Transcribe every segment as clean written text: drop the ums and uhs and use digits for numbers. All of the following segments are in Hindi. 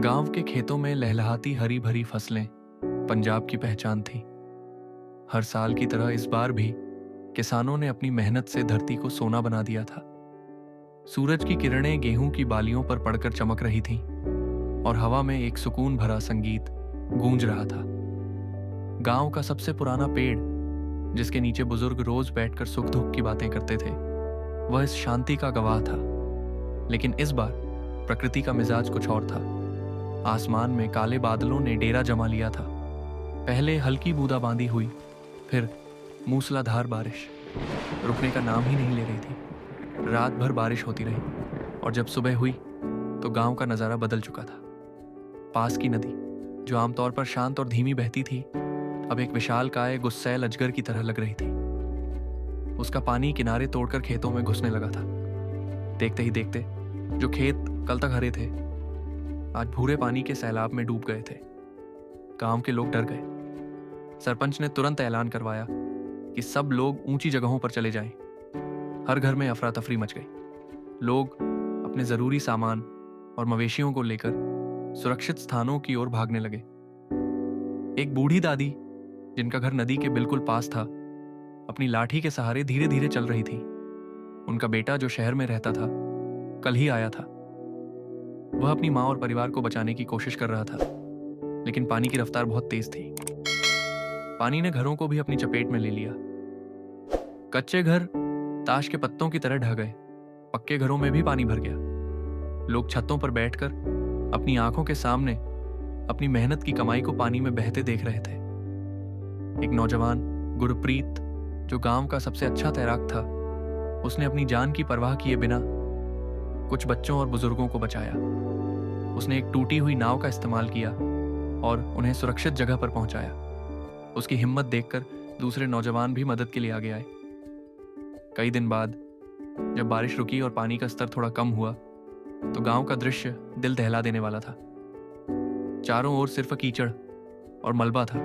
गांव के खेतों में लहलहाती हरी भरी फसलें पंजाब की पहचान थीं। हर साल की तरह इस बार भी किसानों ने अपनी मेहनत से धरती को सोना बना दिया था। सूरज की किरणें गेहूं की बालियों पर पड़कर चमक रही थीं और हवा में एक सुकून भरा संगीत गूंज रहा था। गांव का सबसे पुराना पेड़, जिसके नीचे बुजुर्ग रोज बैठकर सुख दुख की बातें करते थे, वह इस शांति का गवाह था। लेकिन इस बार प्रकृति का मिजाज कुछ और था। आसमान में काले बादलों ने डेरा जमा लिया था। पहले हल्की बूंदाबांदी हुई, फिर मूसलाधार बारिश रुकने का नाम ही नहीं ले रही थी। रात भर बारिश होती रही और जब सुबह हुई तो गांव का नजारा बदल चुका था। पास की नदी, जो आमतौर पर शांत और धीमी बहती थी, अब एक विशालकाय गुस्सैल अजगर की तरह लग रही थी। उसका पानी किनारे तोड़कर खेतों में घुसने लगा था। देखते ही देखते जो खेत कल तक हरे थे, आज भूरे पानी के सैलाब में डूब गए थे। गांव के लोग डर गए। सरपंच ने तुरंत ऐलान करवाया कि सब लोग ऊंची जगहों पर चले जाएं। हर घर में अफरा तफरी मच गई। लोग अपने जरूरी सामान और मवेशियों को लेकर सुरक्षित स्थानों की ओर भागने लगे। एक बूढ़ी दादी, जिनका घर नदी के बिल्कुल पास था, अपनी लाठी के सहारे धीरे धीरे चल रही थी। उनका बेटा, जो शहर में रहता था, कल ही आया था। वह अपनी मां और परिवार को बचाने की कोशिश कर रहा था, लेकिन पानी की रफ्तार बहुत तेज थी। पानी ने घरों को भी अपनी चपेट में ले लिया। कच्चे घर ताश के पत्तों की तरह ढह गए। पक्के घरों में भी पानी भर गया। लोग छतों पर बैठकर अपनी आंखों के सामने अपनी मेहनत की कमाई को पानी में बहते देख रहे थे। एक नौजवान, गुरप्रीत, जो गांव का सबसे अच्छा तैराक था, उसने अपनी जान की परवाह किए बिना कुछ बच्चों और बुजुर्गों को बचाया। उसने एक टूटी हुई नाव का इस्तेमाल किया और उन्हें सुरक्षित जगह पर पहुंचाया। उसकी हिम्मत देखकर दूसरे नौजवान भी मदद के लिए आगे आए। कई दिन बाद जब बारिश रुकी और पानी का स्तर थोड़ा कम हुआ, तो गांव का दृश्य दिल दहला देने वाला था। चारों ओर सिर्फ कीचड़ और मलबा था।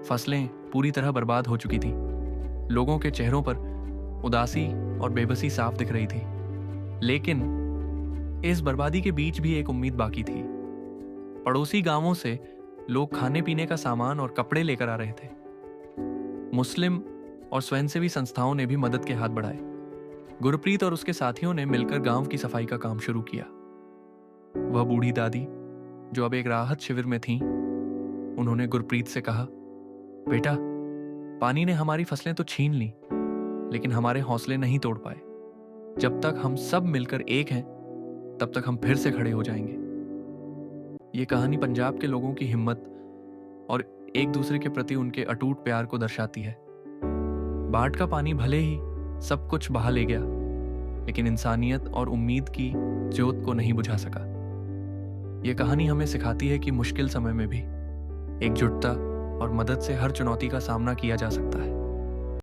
फसलें पूरी तरह बर्बाद हो चुकी थीं। लोगों के चेहरों पर उदासी और बेबसी साफ दिख रही थी। लेकिन इस बर्बादी के बीच भी एक उम्मीद बाकी थी। पड़ोसी गांवों से लोग खाने पीने का सामान और कपड़े लेकर आ रहे थे। मुस्लिम और स्वयंसेवी संस्थाओं ने भी मदद के हाथ बढ़ाए। गुरप्रीत और उसके साथियों ने मिलकर गांव की सफाई का काम शुरू किया। वह बूढ़ी दादी, जो अब एक राहत शिविर में थीं, उन्होंने गुरप्रीत से कहा, बेटा, पानी ने हमारी फसलें तो छीन ली, लेकिन हमारे हौसले नहीं तोड़ पाए। जब तक हम सब मिलकर एक हैं, तब तक हम फिर से खड़े हो जाएंगे। ये कहानी पंजाब के लोगों की हिम्मत और एक दूसरे के प्रति उनके अटूट प्यार को दर्शाती है। बाढ़ का पानी भले ही सब कुछ बहा ले गया, लेकिन इंसानियत और उम्मीद की ज्योत को नहीं बुझा सका। यह कहानी हमें सिखाती है कि मुश्किल समय में भी एकजुटता और मदद से हर चुनौती का सामना किया जा सकता है।